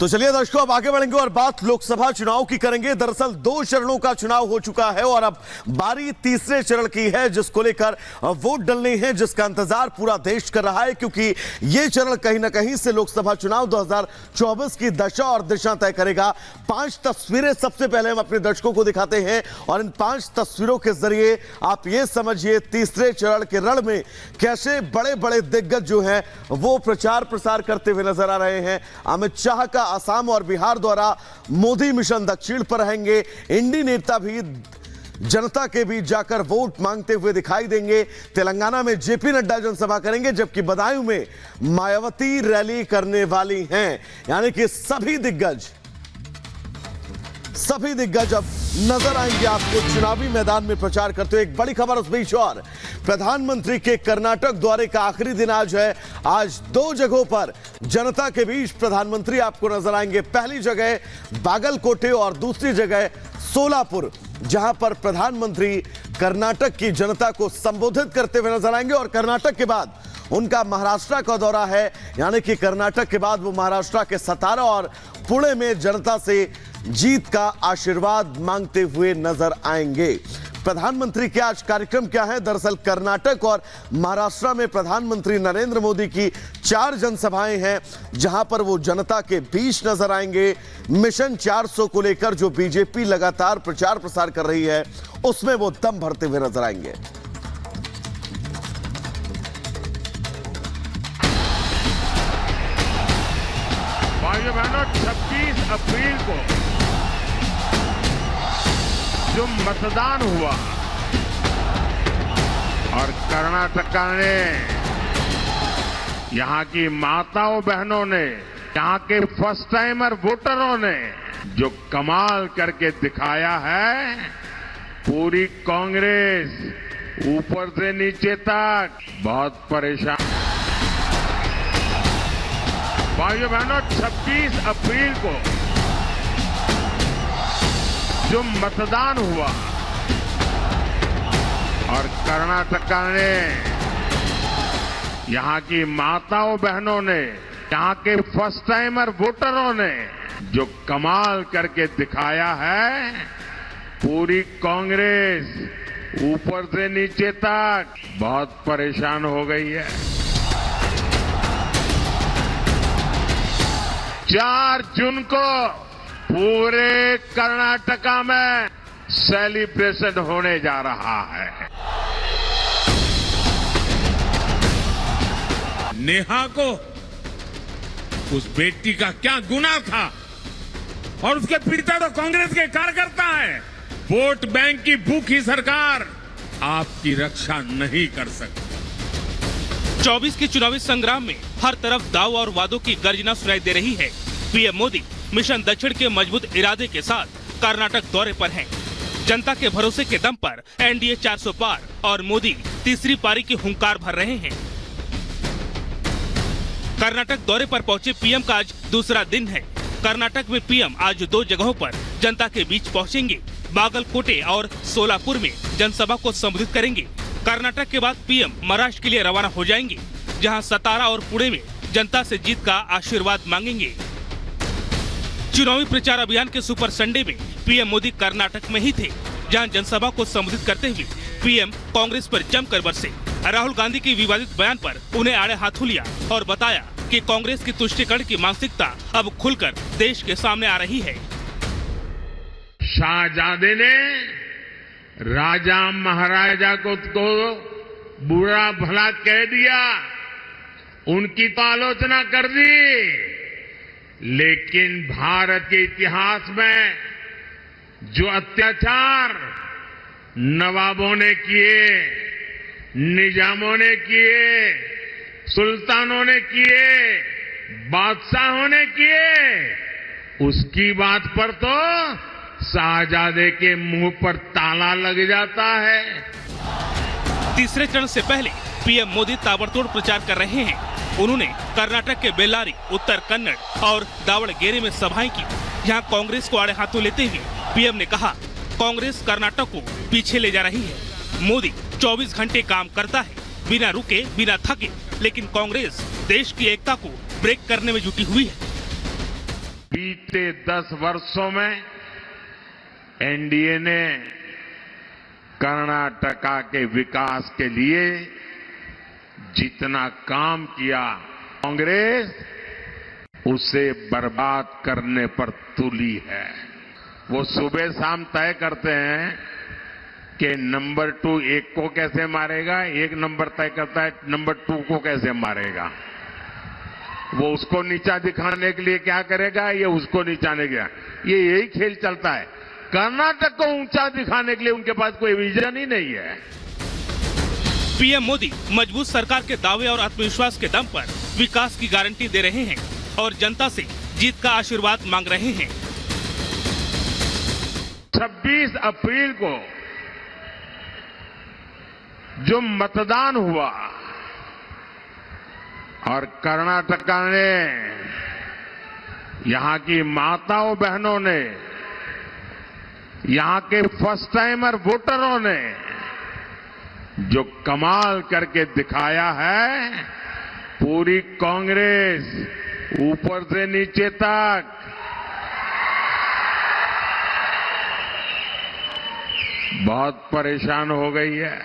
तो चलिए दर्शकों, अब आगे बढ़ेंगे और बात लोकसभा चुनाव की करेंगे। दरअसल 2 चरणों का चुनाव हो चुका है और अब बारी तीसरे चरण की है, जिसको लेकर वोट डलने हैं, जिसका इंतजार पूरा देश कर रहा है, क्योंकि यह चरण कहीं ना कहीं से लोकसभा चुनाव 2024 की दशा और दिशा तय करेगा। 5 तस्वीरें सबसे पहले हम अपने दर्शकों को दिखाते हैं और इन 5 तस्वीरों के जरिए आप ये समझिए तीसरे चरण के रण में कैसे बड़े बड़े दिग्गज जो हैं वो प्रचार प्रसार करते हुए नजर आ रहे हैं। अमित शाह का असम और बिहार द्वारा मोदी मिशन दक्षिण पर रहेंगे। इंडी नेता भी जनता के बीच जाकर वोट मांगते हुए दिखाई देंगे। तेलंगाना में जेपी नड्डा जनसभा करेंगे, जबकि बदायूं में मायावती रैली करने वाली हैं। यानी कि सभी दिग्गज अब नजर आएंगे आपको चुनावी मैदान में प्रचार करते हुए। एक बड़ी खबर उस बीच और प्रधानमंत्री के कर्नाटक दौरे का आखिरी दिन आज है। आज 2 जगहों पर जनता के बीच प्रधानमंत्री आपको नजर आएंगे। पहली जगह बागलकोटे और दूसरी जगह सोलापुर, जहां पर प्रधानमंत्री कर्नाटक की जनता को संबोधित करते हुए नजर आएंगे। और कर्नाटक के बाद उनका महाराष्ट्र का दौरा है, यानी कि कर्नाटक के बाद वो महाराष्ट्र के सतारा और पुणे में जनता से जीत का आशीर्वाद मांगते हुए नजर आएंगे। प्रधानमंत्री के आज कार्यक्रम क्या है? दरअसल कर्नाटक और महाराष्ट्र में प्रधानमंत्री नरेंद्र मोदी की 4 जनसभाएं हैं, जहां पर वो जनता के बीच नजर आएंगे। मिशन 400 को लेकर जो बीजेपी लगातार प्रचार प्रसार कर रही है, उसमें वो दम भरते हुए नजर आएंगे। भाइयों बहनों, 26 अप्रैल को जो मतदान हुआ और कर्नाटका ने यहां की माताओं बहनों ने, यहां के फर्स्ट टाइमर वोटरों ने जो कमाल करके दिखाया है, पूरी कांग्रेस ऊपर से नीचे तक बहुत परेशान। भाइयों बहनों, 26 अप्रैल को जो मतदान हुआ और कर्नाटका ने यहां की माताओं बहनों ने, यहां के फर्स्ट टाइमर वोटरों ने जो कमाल करके दिखाया है, पूरी कांग्रेस ऊपर से नीचे तक बहुत परेशान हो गई है। 4 जून को पूरे कर्नाटका में सेलिब्रेशन होने जा रहा है। नेहा को उस बेटी का क्या गुनाह था, और उसके पीड़िता तो कांग्रेस के कार्यकर्ता है। वोट बैंक की भूखी सरकार आपकी रक्षा नहीं कर सकती। 24 के चुनावी संग्राम में हर तरफ दाव और वादों की गर्जना सुनाई दे रही है। पीएम मोदी मिशन दक्षिण के मजबूत इरादे के साथ कर्नाटक दौरे पर हैं। जनता के भरोसे के दम पर एनडीए 400 पार और मोदी तीसरी पारी की हुंकार भर रहे हैं। कर्नाटक दौरे पर पहुंचे पीएम का आज दूसरा दिन है। कर्नाटक में पीएम आज 2 जगहों पर जनता के बीच पहुंचेंगे। बागलकोटे और सोलापुर में जनसभा को संबोधित करेंगे। कर्नाटक के बाद पीएम महाराष्ट्र के लिए रवाना हो जाएंगे, जहां सतारा और पुणे में जनता से जीत का आशीर्वाद मांगेंगे। चुनावी प्रचार अभियान के सुपर संडे में पीएम मोदी कर्नाटक में ही थे, जहां जनसभा को संबोधित करते हुए पीएम कांग्रेस पर जमकर बरसे। राहुल गांधी के विवादित बयान पर उन्हें आड़े हाथों लिया और बताया कि कांग्रेस की तुष्टीकरण की मानसिकता अब खुलकर देश के सामने आ रही है। शाहजादे ने राजा महाराजा को बुरा भला कह दिया, उनकी तो आलोचना कर दी, लेकिन भारत के इतिहास में जो अत्याचार नवाबों ने किए, निजामों ने किए, सुल्तानों ने किए, बादशाहों ने किए, उसकी बात पर तो शाहजादे के मुंह पर ताला लग जाता है। तीसरे चरण से पहले पीएम मोदी ताबड़तोड़ प्रचार कर रहे हैं। उन्होंने कर्नाटक के बेल्लारी, उत्तर कन्नड़ और दावणगेरे में सभाएं की। यहां कांग्रेस को आड़े हाथों लेते हुए पीएम ने कहा, कांग्रेस कर्नाटक को पीछे ले जा रही है। मोदी 24 घंटे काम करता है, बिना रुके, बिना थके, लेकिन कांग्रेस देश की एकता को ब्रेक करने में जुटी हुई है। बीते 10 वर्षों में एनडीए ने कर्नाटका के विकास के लिए जितना काम किया, कांग्रेस उसे बर्बाद करने पर तुली है। वो सुबह शाम तय करते हैं कि नंबर 2 एक को कैसे मारेगा, एक नंबर तय करता है नंबर 2 को कैसे मारेगा। वो उसको नीचा दिखाने के लिए क्या करेगा, ये उसको नीचा नहीं गया, ये यही खेल चलता है। कर्नाटक को ऊंचा दिखाने के लिए उनके पास कोई विजन ही नहीं है। पीएम मोदी मजबूत सरकार के दावे और आत्मविश्वास के दम पर विकास की गारंटी दे रहे हैं और जनता से जीत का आशीर्वाद मांग रहे हैं। 26 अप्रैल को जो मतदान हुआ और कर्नाटका ने, यहां की माताओं बहनों ने, यहां के फर्स्ट टाइमर वोटरों ने जो कमाल करके दिखाया है, पूरी कांग्रेस ऊपर से नीचे तक बहुत परेशान हो गई है।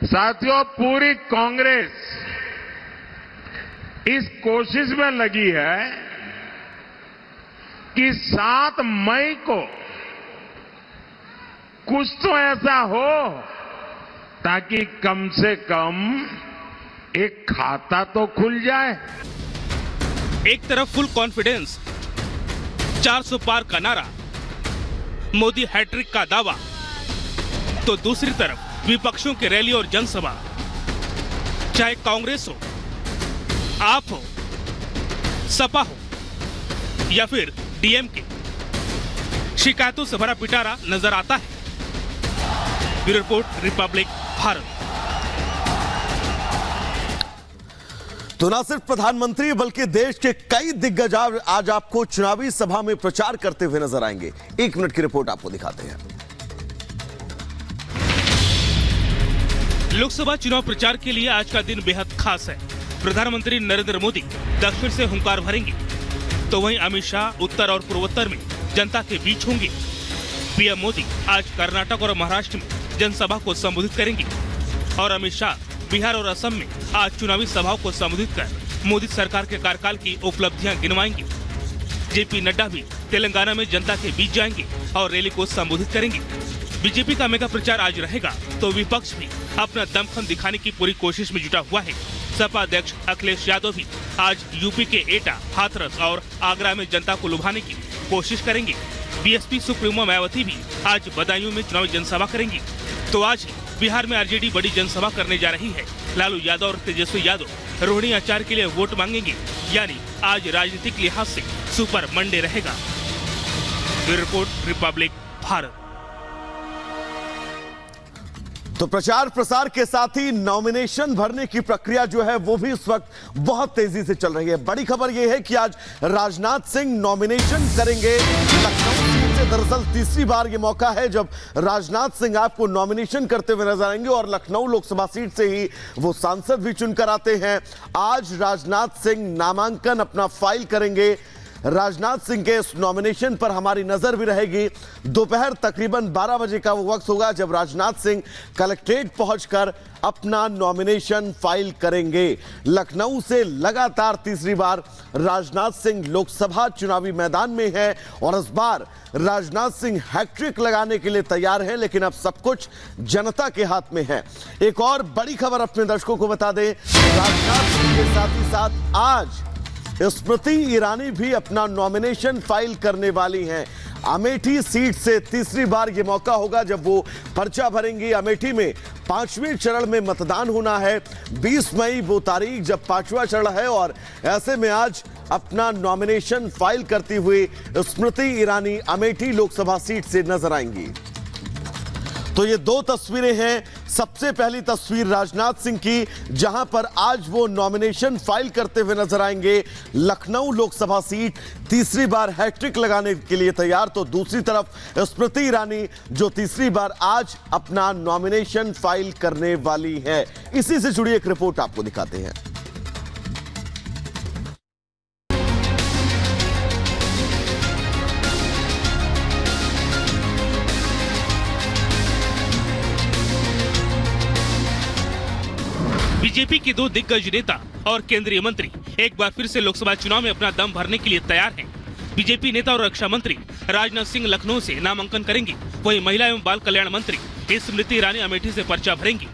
साथियों, पूरी कांग्रेस इस कोशिश में लगी है कि 7 मई को कुछ तो ऐसा हो ताकि कम से कम एक खाता तो खुल जाए। एक तरफ फुल कॉन्फिडेंस, 400 पार का नारा, मोदी हैट्रिक का दावा, तो दूसरी तरफ विपक्षों की रैली और जनसभा। चाहे कांग्रेस हो, आप हो, सपा हो या फिर डीएमके, शिकायतों से भरा पिटारा नजर आता है। Bureau report, Republic Bharat. तो न सिर्फ प्रधानमंत्री बल्कि देश के कई दिग्गज आज आपको चुनावी सभा में प्रचार करते हुए नजर आएंगे। 1 मिनट की रिपोर्ट आपको दिखाते हैं। लोकसभा चुनाव प्रचार के लिए आज का दिन बेहद खास है। प्रधानमंत्री नरेंद्र मोदी दक्षिण से हुंकार भरेंगे, तो वहीं अमित शाह उत्तर और पूर्वोत्तर में जनता के बीच होंगे। पीएम मोदी आज कर्नाटक और महाराष्ट्र में जनसभा को संबोधित करेंगे और अमित शाह बिहार और असम में आज चुनावी सभाओं को संबोधित कर मोदी सरकार के कार्यकाल की उपलब्धियां गिनवाएंगे। जेपी नड्डा भी तेलंगाना में जनता के बीच जाएंगे और रैली को संबोधित करेंगे। बीजेपी का मेगा प्रचार आज रहेगा, तो विपक्ष भी अपना दमखम दिखाने की पूरी कोशिश में जुटा हुआ है। सपा अध्यक्ष अखिलेश यादव भी आज यूपी के एटा, हाथरस और आगरा में जनता को लुभाने की कोशिश करेंगे। बीएसपी सुप्रीमो मायावती भी आज बदायूं में चुनावी जनसभा करेंगी। तो आज बिहार में आरजेडी बड़ी जनसभा करने जा रही है। लालू यादव और तेजस्वी यादव रोहिणी आचार्य के लिए वोट मांगेंगे, यानी आज राजनीतिक लिहाज से सुपर मंडे रहेगा। Bureau report, Republic Bharat. तो प्रचार प्रसार के साथ ही नॉमिनेशन भरने की प्रक्रिया जो है वो भी इस वक्त बहुत तेजी से चल रही है। बड़ी खबर यह है कि आज राजनाथ सिंह नॉमिनेशन करेंगे लखनऊ सीट से। दरअसल तीसरी बार ये मौका है जब राजनाथ सिंह आपको नॉमिनेशन करते हुए नजर आएंगे और लखनऊ लोकसभा सीट से ही वो सांसद भी चुनकर आते हैं। आज राजनाथ सिंह नामांकन अपना फाइल करेंगे। राजनाथ सिंह के इस नॉमिनेशन पर हमारी नजर भी रहेगी। दोपहर तकरीबन 12 बजे का वो वक्त होगा जब राजनाथ सिंह कलेक्ट्रेट पहुंचकर अपना नॉमिनेशन फाइल करेंगे। लखनऊ से लगातार तीसरी बार राजनाथ सिंह लोकसभा चुनावी मैदान में है और इस बार राजनाथ सिंह हैट्रिक लगाने के लिए तैयार हैं, लेकिन अब सब कुछ जनता के हाथ में है। एक और बड़ी खबर अपने दर्शकों को बता दें, राजनाथ सिंह के साथ ही साथ आज स्मृति ईरानी भी अपना नॉमिनेशन फाइल करने वाली हैं। अमेठी सीट से तीसरी बार यह मौका होगा जब वो पर्चा भरेंगी। अमेठी में 5वें चरण में मतदान होना है। 20 मई वो तारीख जब 5वां चरण है और ऐसे में आज अपना नॉमिनेशन फाइल करती हुई स्मृति ईरानी अमेठी लोकसभा सीट से नजर आएंगी। तो ये 2 तस्वीरें हैं। सबसे पहली तस्वीर राजनाथ सिंह की, जहां पर आज वो नॉमिनेशन फाइल करते हुए नजर आएंगे। लखनऊ लोकसभा सीट तीसरी बार हैट्रिक लगाने के लिए तैयार। तो दूसरी तरफ स्मृति ईरानी जो तीसरी बार आज अपना नॉमिनेशन फाइल करने वाली है। इसी से जुड़ी एक रिपोर्ट आपको दिखाते हैं। बीजेपी के दो दिग्गज नेता और केंद्रीय मंत्री एक बार फिर से लोकसभा चुनाव में अपना दम भरने के लिए तैयार हैं। बीजेपी नेता और रक्षा मंत्री राजनाथ सिंह लखनऊ से नामांकन करेंगे, वहीं महिला एवं बाल कल्याण मंत्री स्मृति ईरानी अमेठी से पर्चा भरेंगी।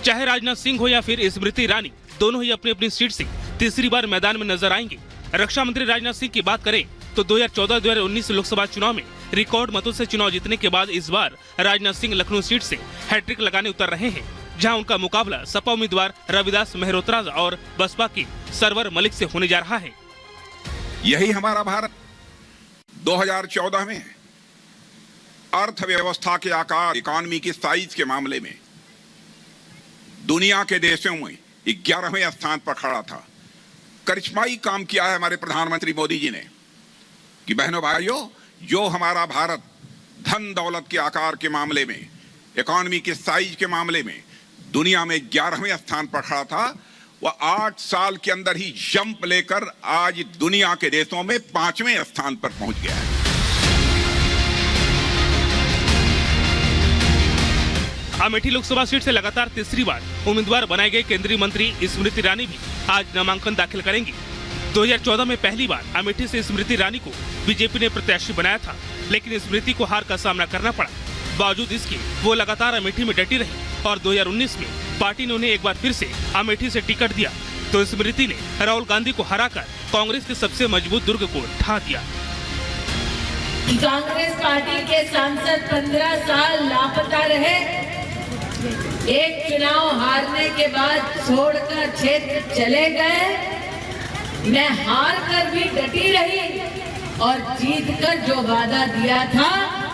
चाहे राजनाथ सिंह हो या फिर स्मृति ईरानी, दोनों ही अपनी अपनी सीट से तीसरी बार मैदान में नजर आएंगे। रक्षा मंत्री राजनाथ सिंह की बात करें तो 2014-2019 लोकसभा चुनाव में रिकॉर्ड मतों से चुनाव जीतने के बाद इस बार राजनाथ सिंह लखनऊ सीट से हैट्रिक लगाने उतर रहे हैं, जहां उनका मुकाबला सपा उम्मीदवार रविदास मेहरोत्रा और बसपा के सरवर मलिक से होने जा रहा है। यही हमारा भारत 2014 में अर्थव्यवस्था के आकार, इकोनॉमी की साइज के मामले में दुनिया के देशों में 11वें स्थान पर खड़ा था। करिश्माई काम किया है हमारे प्रधानमंत्री मोदी जी ने कि बहनों भाइयों, जो हमारा भारत धन दौलत के आकार के मामले में, इकोनॉमी के साइज के मामले में दुनिया में 11वें स्थान पर खड़ा था, वह 8 साल के अंदर ही जंप लेकर आज दुनिया के देशों में 5वें स्थान पर पहुंच गया है। अमेठी लोकसभा सीट से लगातार तीसरी बार उम्मीदवार बनाए गए केंद्रीय मंत्री स्मृति ईरानी भी आज नामांकन दाखिल करेंगी। 2014 में पहली बार अमेठी से स्मृति ईरानी को बीजेपी ने प्रत्याशी बनाया था, लेकिन स्मृति को हार का सामना करना पड़ा। बावजूद इसके वो लगातार अमेठी में डटी रही और 2019 में पार्टी ने उन्हें एक बार फिर से अमेठी से टिकट दिया तो स्मृति ने राहुल गांधी को हराकर कांग्रेस के सबसे मजबूत दुर्ग को ढा दिया। कांग्रेस पार्टी के सांसद 15 साल लापता रहे, एक चुनाव हारने के बाद छोड़कर क्षेत्र चले गए। मैं हार कर भी डटी रही और जीत कर जो वादा दिया था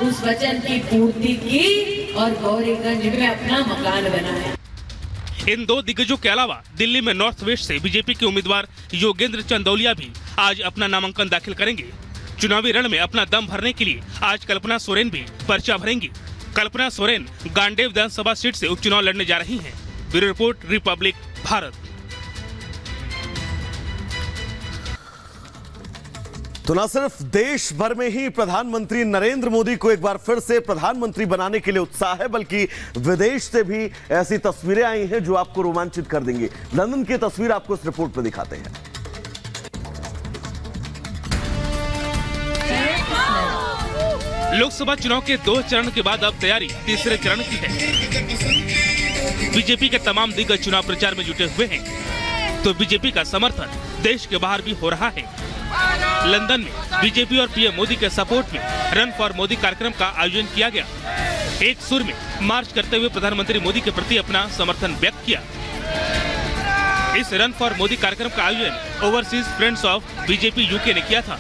उस वचन की पूर्ति की और गौरीगंज में अपना मकान बनाया। इन दो दिग्गजों के अलावा दिल्ली में नॉर्थ वेस्ट से बीजेपी के उम्मीदवार योगेंद्र चंदौलिया भी आज अपना नामांकन दाखिल करेंगे। चुनावी रण में अपना दम भरने के लिए आज कल्पना सोरेन भी पर्चा भरेंगी। कल्पना सोरेन गांडेव विधानसभा सीट से उपचुनाव लड़ने जा रही हैं। Bureau report, Republic Bharat. तो न सिर्फ देश भर में ही प्रधानमंत्री नरेंद्र मोदी को एक बार फिर से प्रधानमंत्री बनाने के लिए उत्साह है, बल्कि विदेश से भी ऐसी तस्वीरें आई हैं जो आपको रोमांचित कर देंगी। लंदन की तस्वीर आपको इस रिपोर्ट में दिखाते हैं। लोकसभा चुनाव के 2 चरण के बाद अब तैयारी तीसरे चरण की है। बीजेपी के तमाम दिग्गज चुनाव प्रचार में जुटे हुए हैं, तो बीजेपी का समर्थन देश के बाहर भी हो रहा है। लंदन में बीजेपी और पीएम मोदी के सपोर्ट में रन फॉर मोदी कार्यक्रम का आयोजन किया गया। एक सुर में मार्च करते हुए प्रधानमंत्री मोदी के प्रति अपना समर्थन व्यक्त किया। इस रन फॉर मोदी कार्यक्रम का आयोजन overseas friends of BJP UK ने किया था।